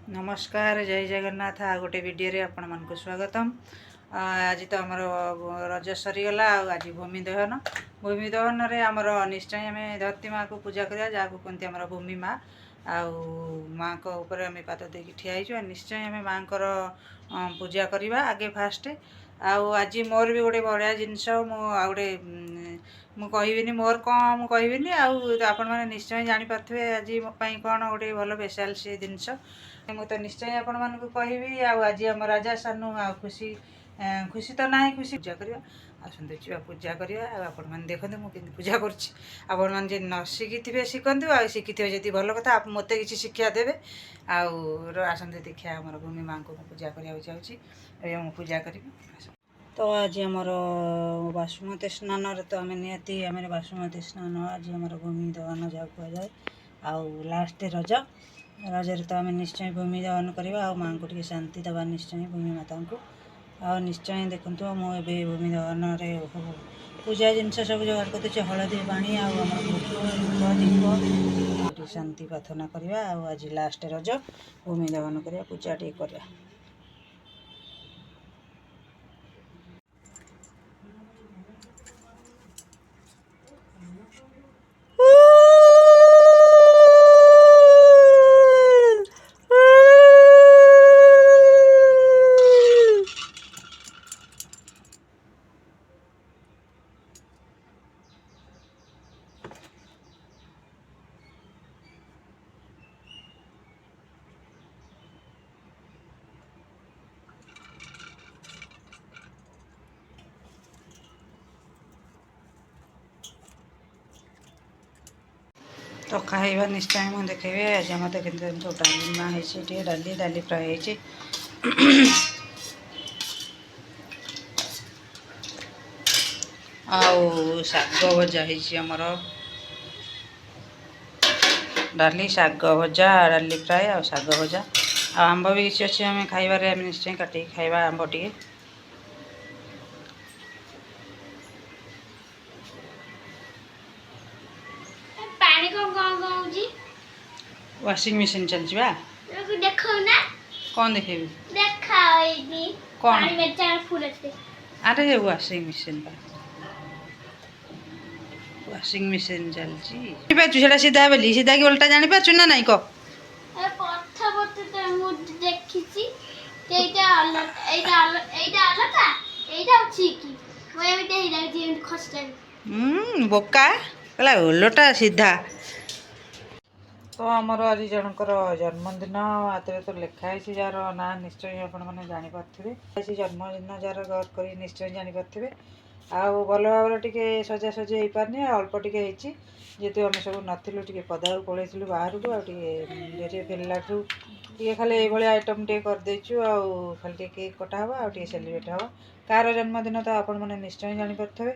नमस्कार जय जगन्नाथ आ गोटे वीडियो रे आपण मन को स्वागतम। आज तो आमर रज सरीगला आज भूमि दहन रे आमर निश्चय आम धरती माँ को पूजा करा जहाँ को कहते आमर भूमि माँ आउ माँ को ऊपर आम पाद देकी ठिया निश्चय आम माँ को पूजा करवा आगे फास्ट आउ आज मोर भी गोटे बढ़िया जिनस गोटे मुझे मोर कौन मुझे आपण मैंने निश्चय जापारे आज मोपाई कौन गोटे भल स्पेशल सी जिनस मुझे निश्चय आपण मानक कहबी आज आम राजा सानू आ खुशी खुशी तो ना खुशी पूजा करवा आसतु छुआ पूजा करवा आपण मैंने देखते मुझे पूजा कर मैंने न शिखी शिखु आ शिखी जी भल कथा मत कि शिक्षा देवे आसतु देखा आम भूमि माँ को पूजा करने चाहिए पूजा करी। तो आज आमर बासुमती स्नान तो आम निहती आम बासुमती स्नान आज आम भूमि दहन जहाँ कहुए आउ लास्ट रज रजरे तो आम निश्चय भूमि दहन करवा आ माँ को टे शांति दवा निश्चय भूमि माता को आ निश्चय देखूँ मुझे भूमि दहन पूजा जिनस सब जोगाड़ कर हलदी पानी आम दीप शांति प्रार्थना करवा आज लास्ट रज भूमि दहन करवा पूजा टे करवा। तो खाइबा निश्चय मुझे देखेबी आज मत सब डालमा है डाली डाली फ्राए है आउ शाग भजा होमर डाली शाग भजा डाली फ्राए आ शाग भजा आंब भी किसी अच्छे आम खाइबार निश्चय काटिक खाइबा आंब टे वाशिंग मशीन चलची बा कौन देखेबी कौन अरे वाशिंग मशीन वाशिंग मशीन चलची पाचु सेटा सीधा बोली सीधा कि उल्टा जानी पाचु ना नहीं कह बोका कहला उल्टा सीधा। तो आमर आज जनकर जन्मदिन हाथ तो लिखाई जार ना निश्चय आपण मैंने जापारे जन्मदिन जार गौर कर निश्चय जापारे आउ भल भाव टे सजासजी हो पारनी अल्प टे जेहेतु आम सब नुँ टे पदा पलू बाहर को आगे फेरला टे खाली ये आइटम टे करदेचु खाली केक कटा हाँ आगे सेलिब्रेट हम कार जन्मदिन तो आपण मैंने निश्चय जापारे।